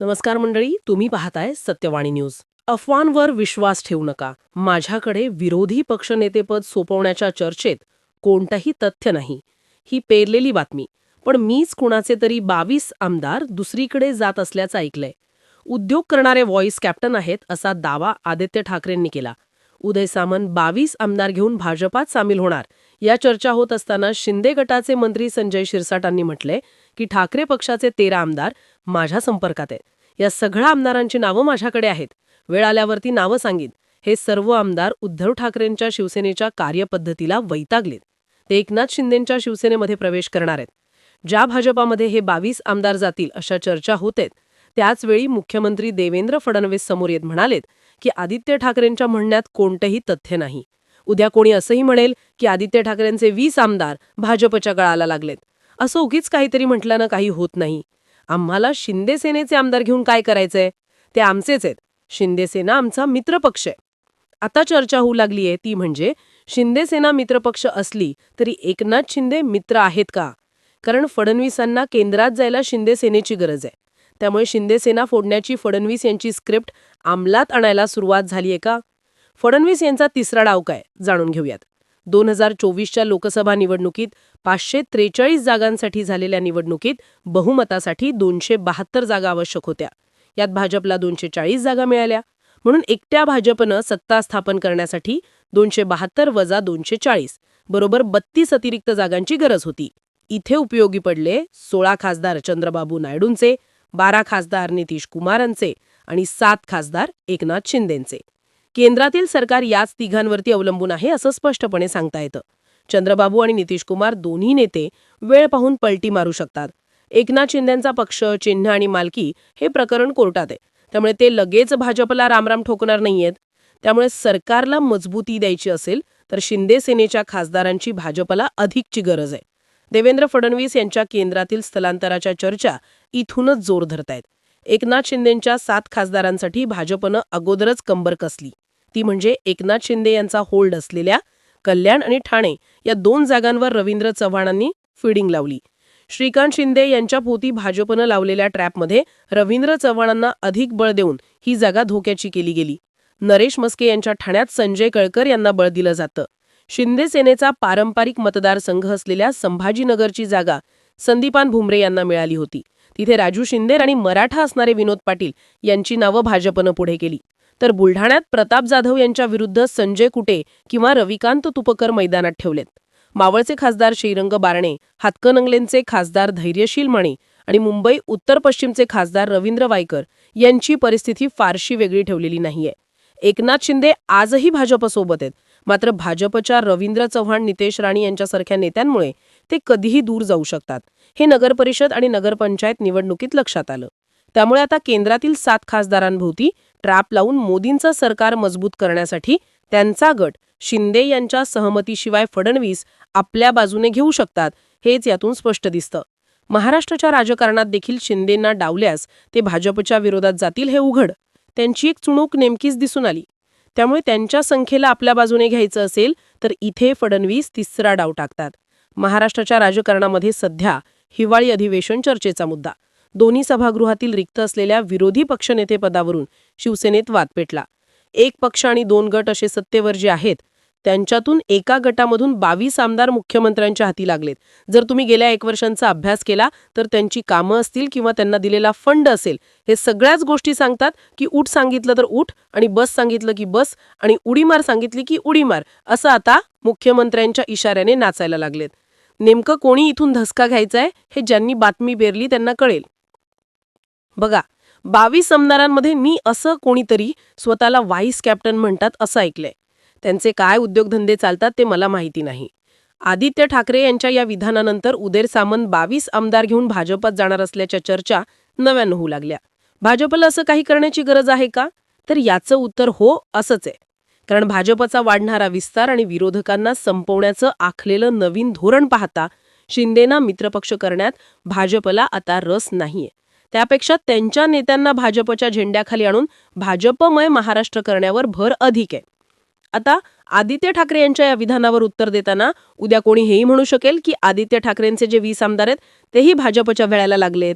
नमस्कार मंडळी, तुम्ही पाहताय सत्यवाणी न्यूज. अफवांवर विश्वास ठेवू नका. माझ्याकडे विरोधी पक्षनेतेपद सोपवण्याच्या चर्चेत कोणतंही तथ्य नाही. ही पेरलेली बातमी. पण मीच कुणाचे तरी 22 आमदार दुसरीकडे जात असल्याचं ऐकलंय. उद्योग करणारे व्हॉइस कॅप्टन आहेत असा दावा आदित्य ठाकरेंनी केला. उदय सामंत 22 आमदार घेऊन भाजपात सामील होणार या चर्चा होत असताना शिंदे गटाचे मंत्री संजय शिरसाटांनी म्हटलंय की ठाकरे पक्षाचे 13 आमदार माझ्या संपर्कात आहेत. या सगळ्या आमदारांची नावं माझ्याकडे आहेत. वेळ आल्यावरती नावं सांगीन. हे सर्व आमदार उद्धव ठाकरेंच्या शिवसेनेच्या कार्यपद्धतीला वैतागलेत. ते एकनाथ शिंदेंच्या शिवसेनेमध्ये प्रवेश करणार आहेत. ज्या भाजपामध्ये हे 22 आमदार जातील अशा चर्चा होतेत, त्याचवेळी मुख्यमंत्री देवेंद्र फडणवीस समोर येत म्हणालेत की आदित्य ठाकरेंच्या म्हणण्यात कोणतंही तथ्य नाही. उद्या कोणी असंही म्हणेल की आदित्य ठाकरेंचे 20 आमदार भाजपच्या गळाला लागलेत. असं उगीच काहीतरी म्हटल्यानं काही होत नाही. आम्हाला शिंदे सेनेचे आमदार घेऊन काय करायचंय? ते आमचेच आहेत. शिंदे सेना आमचा मित्रपक्ष आहे. आता चर्चा होऊ लागलीये ती म्हणजे शिंदे सेना मित्रपक्ष असली तरी एकनाथ शिंदे मित्र आहेत का? कारण फडणवीसांना केंद्रात जायला शिंदे सेनेची गरज आहे. त्यामुळे शिंदे सेना फोडण्याची फडणवीस यांची स्क्रिप्ट अंमलात आणायला सुरुवात झालीये का? फडणवीस यांचा तिसरा डाव काय जाणून घेऊयात. 2024च्या लोकसभा निवडणुकीत 543 जागांसाठी झालेल्या निवडणुकीत बहुमतासाठी 272 जागा आवश्यक होत्या. यात भाजपला 240 जागा मिळाल्या. म्हणून एकट्या भाजपनं सत्ता स्थापन करण्यासाठी 272 वजा 240 बरोबर 32 अतिरिक्त जागांची गरज होती. इथे उपयोगी पडले 16 खासदार चंद्रबाबू नायडूंचे, 12 खासदार नितीश कुमारांचे आणि 7 खासदार एकनाथ शिंदेंचे. केंद्रातील सरकार याच तिघांवरती अवलंबून आहे असं स्पष्टपणे सांगता येतं. चंद्रबाबू आणि नितीश कुमार दोन्ही नेते वेळ पाहून पलटी मारू शकतात. एकनाथ शिंदेंचा पक्ष, चिन्ह आणि मालकी हे प्रकरण कोर्टात आहे. त्यामुळे ते लगेच भाजपला रामराम ठोकणार नाहीयेत. त्यामुळे सरकारला मजबूती द्यायची असेल तर शिंदे सेनेच्या खासदारांची भाजपला अधिकची गरज आहे. देवेंद्र फडणवीस यांच्या केंद्रातील स्थलांतराच्या चर्चा इथूनच जोर धरतायत. एकनाथ शिंदेंच्या 7 खासदारांसाठी भाजपनं अगोदरच कंबर कसली. ती म्हणजे एकनाथ शिंदे यांचा होल्ड असलेल्या कल्याण आणि ठाणे या 2 जागांवर रवींद्र चव्हाणांनी फिडिंग लावली. श्रीकांत शिंदे यांच्या पोटी भाजपनं लावलेल्या ट्रॅपमध्ये रवींद्र चव्हाणांना अधिक बळ देऊन ही जागा धोक्याची केली गेली. नरेश मस्के यांच्या ठाण्यात संजय कळकर यांना बळ दिलं जातं. शिंदे सेनेचा पारंपरिक मतदारसंघ असलेल्या संभाजीनगरची जागा संदीपान भुमरे यांना मिळाली होती. तिथे राजू शिंदे आणि मराठा असणारे विनोद पाटील यांची नावं भाजपनं पुढे केली. तर बुलढाण्यात प्रताप जाधव यांच्या विरुद्ध संजय कुटे किंवा रविकांत तुपकर मैदानात ठेवलेत. मावळचे खासदार श्रीरंग बारणे, हातकणंगलेंचे खासदार धैर्यशील माने आणि मुंबई उत्तर पश्चिमचे खासदार रवींद्र वायकर यांची परिस्थिती फारशी वेगळी ठेवलेली नाहीये. एकनाथ शिंदे आजही भाजपसोबत आहेत. मात्र भाजपच्या रवींद्र चव्हाण, नितेश राणे यांच्यासारख्या नेत्यांमुळे ते कधीही दूर जाऊ शकतात. हे नगरपरिषद आणि नगरपंचायत निवडणुकीत लक्षात आलं. त्यामुळे आता केंद्रातील 7 खासदारांभोवती ट्रॅप लावून मोदींचं सरकार मजबूत करण्यासाठी त्यांचा गट शिंदे यांच्या सहमतीशिवाय फडणवीस आपल्या बाजूने घेऊ शकतात, हेच यातून स्पष्ट दिसतं. महाराष्ट्राच्या राजकारणात देखील शिंदेंना डावल्यास ते भाजपच्या विरोधात जातील हे उघड. त्यांची एक चुणूक नेमकीच दिसून आली. त्यामुळे त्यांच्या संख्येला आपल्या बाजूने घ्यायचं असेल तर इथे फडणवीस तिसरा डाव टाकतात. महाराष्ट्राच्या राजकारणामध्ये सध्या हिवाळी अधिवेशन चर्चेचा मुद्दा. दोन्ही सभागृहातील रिक्त असलेल्या विरोधी पक्षनेतेपदावरून शिवसेनेत वाद पेटला. एक पक्ष आणि 2 गट असे सत्तेवर जे आहेत त्यांच्यातून एका गटामधून 22 आमदार मुख्यमंत्र्यांच्या हाती लागलेत. जर तुम्ही गेल्या 1 वर्षांचा अभ्यास केला तर त्यांची कामं असतील किंवा त्यांना दिलेला फंड असेल, हे सगळ्याच गोष्टी सांगतात की उठ सांगितलं तर उठ आणि बस सांगितलं की बस आणि उडी मार सांगितली की उडी मार, असं आता मुख्यमंत्र्यांच्या इशाऱ्याने नाचायला लागलेत. नेमकं कोणी इथून धसका घ्यायचाय हे ज्यांनी बातमी पेरली त्यांना कळेल. बघा, 22 आमदारांमध्ये मी असं कोणीतरी स्वतःला व्हाईस कॅप्टन म्हणतात असं ऐकलंय. त्यांचे काय उद्योगधंदे चालतात ते मला माहिती नाही. आदित्य ठाकरे यांच्या या विधानानंतर उदय सामंत 22 आमदार घेऊन भाजपात जाणार असल्याच्या चर्चा नव्यानं होऊ लागल्या. भाजपला असं काही करण्याची गरज आहे का? तर याचं उत्तर हो असंच आहे. कारण भाजपचा वाढणारा विस्तार आणि विरोधकांना संपवण्याचं आखलेलं नवीन धोरण पाहता शिंदेना मित्रपक्ष करण्यात भाजपला आता रस नाहीये. त्यापेक्षा त्यांच्या नेत्यांना भाजपच्या झेंड्याखाली आणून भाजपमय महाराष्ट्र करण्यावर भर अधिक आहे. आता आदित्य ठाकरे यांच्या या विधानावर उत्तर देताना उद्या कोणी हेही म्हणू शकेल की आदित्य ठाकरेंचे जे 20 आमदार आहेत तेही भाजपच्या वेळाला लागलेत.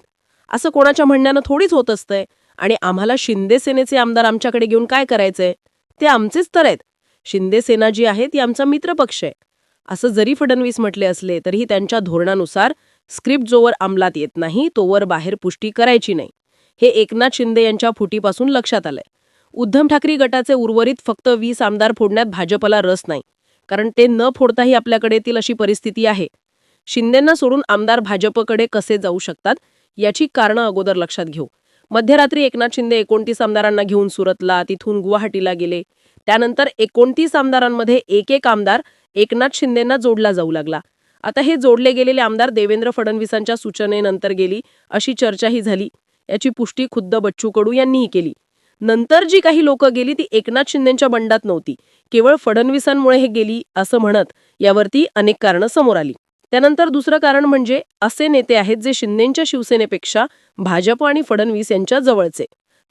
असं कोणाच्या म्हणण्यानं थोडीच होत असतंय. आणि आम्हाला शिंदे सेनेचे आमदार आमच्याकडे घेऊन काय करायचंय? ते आमचेच तर आहेत. शिंदे सेना जी आहे ती आमचा मित्रपक्ष आहे. असं जरी फडणवीस म्हटले असले तरीही त्यांच्या धोरणानुसार स्क्रिप्ट जोवर अंमलात येत नाही तोवर बाहेर पुष्टी करायची नाही. हे एकनाथ शिंदे यांच्या फुटीपासून लक्षात आलंय. उद्धव ठाकरे गटाचे उर्वरित फक्त 20 आमदार फोडण्यात भाजपला रस नाही, कारण ते न फोडताही आपल्याकडे येतील अशी परिस्थिती आहे. शिंदेंना सोडून आमदार भाजपकडे कसे जाऊ शकतात याची कारणं अगोदर लक्षात घेऊ. मध्यरात्री एकनाथ शिंदे 29 आमदारांना घेऊन सुरतला, तिथून गुवाहाटीला गेले. त्यानंतर 29 आमदारांमध्ये एक आमदार एकनाथ शिंदेंना जोडला जाऊ लागला. आता हे जोडले गेलेले आमदार देवेंद्र फडणवीसांच्या सूचनेनंतर गेली अशी चर्चाही झाली. याची पुष्टी खुद्द बच्चू कडू यांनीही केली. नंतर जी काही लोक गेली ती एकनाथ शिंदेंच्या बंडात नव्हती, केवळ फडणवीसांमुळे हे गेली असं म्हणत यावरती अनेक कारणं समोर आली. त्यानंतर दुसरं कारण म्हणजे असे नेते आहेत जे शिंदेंच्या शिवसेनेपेक्षा भाजप आणि फडणवीस यांच्या जवळचे.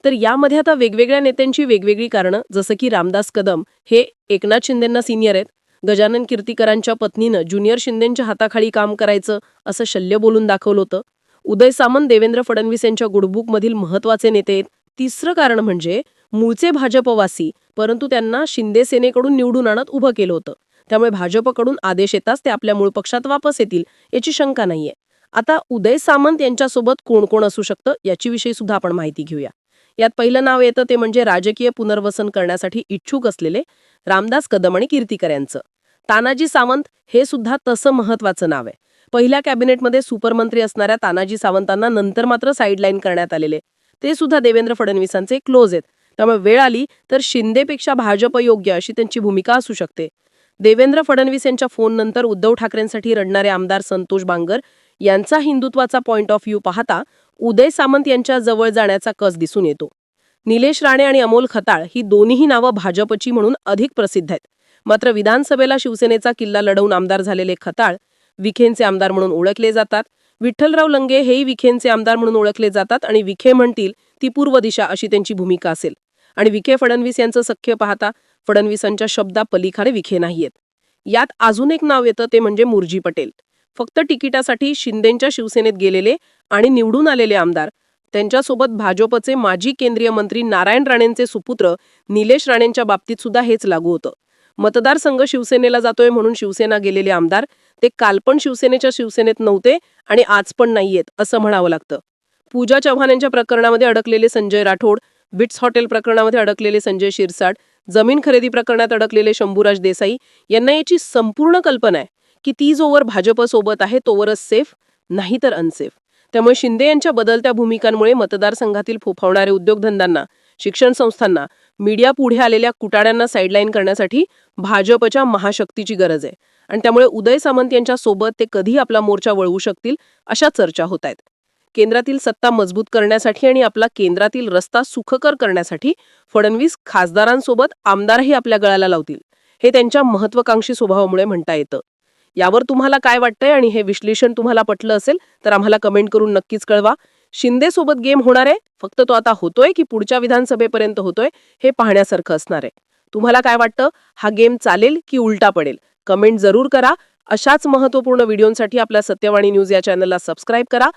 तर यामध्ये आता वेगवेगळ्या नेत्यांची वेगवेगळी कारणं, जसं की रामदास कदम हे एकनाथ शिंदेंना सिनियर आहेत. गजानन कीर्तिकरांच्या पत्नीनं ज्युनियर शिंदेंच्या हाताखाली काम करायचं असं शल्य बोलून दाखवलं होतं. उदय सामंत देवेंद्र फडणवीस यांच्या गुडबुकमधील महत्वाचे नेते आहेत. तिसरं कारण म्हणजे मूळचे भाजपवासी, परंतु त्यांना शिंदे सेनेकडून निवडून आणत उभं केलं होतं. त्यामुळे भाजपकडून आदेश येताच ते आपल्या मूळ पक्षात वापस येतील याची शंका नाहीये. आता उदय सामंत यांच्यासोबत कोण कोण असू शकतं याची विषयी सुद्धा आपण माहिती घेऊया. यात पहिलं नाव येतं ते म्हणजे राजकीय पुनर्वसन करण्यासाठी इच्छुक असलेले रामदास कदम आणि कीर्तिकर यांचं. तानाजी सावंत हे सुद्धा तसं महत्वाचं नाव आहे. पहिल्या कॅबिनेटमध्ये सुपरमंत्री असणाऱ्या तानाजी सावंतांना नंतर मात्र साईडलाईन करण्यात आलेले. ते सुद्धा देवेंद्र फडणवीसांचे क्लोज आहेत. त्यामुळे वेळ आली तर शिंदेपेक्षा भाजप योग्य अशी त्यांची भूमिका असू शकते. देवेंद्र फडणवीस यांच्या फोननंतर उद्धव ठाकरेंसाठी रडणारे आमदार संतोष बांगर यांचा हिंदुत्वाचा पॉइंट ऑफ व्ह्यू पाहता उदय सामंत यांच्या जवळ जाण्याचा कस दिसून येतो. निलेश राणे आणि अमोल खताळ ही दोन्हीही नावं भाजपची म्हणून अधिक प्रसिद्ध आहेत. मात्र विधानसभेला शिवसेनेचा किल्ला लढवून आमदार झालेले खताळ विखेंचे आमदार म्हणून ओळखले जातात. विठ्ठलराव लंगे हेही विखेंचे आमदार म्हणून ओळखले जातात आणि विखे म्हणतील ती पूर्व दिशा अशी त्यांची भूमिका असेल. आणि विखे फडणवीस यांचं सख्य पाहता फडणवीसांच्या शब्दा पलीकडे विखे नाहीयेत. यात अजून एक नाव येतं ते म्हणजे मुरजी पटेल. फक्त तिकिटासाठी शिंदेंच्या शिवसेनेत गेलेले आणि निवडून आलेले आमदार. त्यांच्यासोबत भाजपचे माजी केंद्रीय मंत्री नारायण राणेंचे सुपुत्र निलेश राणेंच्या बाबतीत सुद्धा हेच लागू होतं. मतदारसंघ शिवसेनेला जातोय म्हणून शिवसेना गेलेले आमदार ते काल पण शिवसेनेच्या शिवसेनेत नव्हते आणि आज पण नाहीयेत असं म्हणावं लागतं. पूजा चव्हाण यांच्या प्रकरणामध्ये अडकलेले संजय राठोड, विट्स हॉटेल प्रकरणामध्ये अडकलेले संजय शिरसाट, जमीन खरेदी प्रकरणात अडकलेले शंभूराज देसाई यांना याची संपूर्ण कल्पना आहे की ती जोवर भाजपसोबत आहे तोवरच सेफ, नाही तर अनसेफ. त्यामुळे शिंदे यांच्या बदलत्या भूमिकांमुळे मतदारसंघातील फोफावणारे उद्योगधंद्यांना, शिक्षण संस्थांना, मीडिया पुढे आलेल्या कुटाड्यांना साईडलाईन करण्यासाठी भाजपच्या महाशक्तीची गरज आहे. आणि त्यामुळे उदय सामंत यांच्या सोबत ते कधी आपला मोर्चा वळवू शकतील अशा चर्चा होत आहेत. केंद्रातील सत्ता मजबूत करण्यासाठी आणि आपला केंद्रातील रस्ता सुखकर करण्यासाठी फडणवीस खासदारांसोबत आमदारही आपल्या गळाला लावतील, हे त्यांच्या महत्वाकांक्षी स्वभावामुळे म्हणता येतं. यावर तुम्हाला काय वाटतंय आणि हे विश्लेषण तुम्हाला पटलं असेल तर आम्हाला कमेंट करून नक्कीच कळवा. शिंदे सोबत गेम होणार आहे, फक्त तो आता होतोय की पुढच्या विधानसभेपर्यंत होतोय हे पाहण्यासारखं असणार आहे. तुम्हाला काय वाटतं, हा गेम चालेल की उलटा पडेल? कमेंट जरूर करा. अशाच महत्त्वपूर्ण व्हिडिओंसाठी आपल्या सत्यवाणी न्यूज या चॅनलला सबस्क्राईब करा.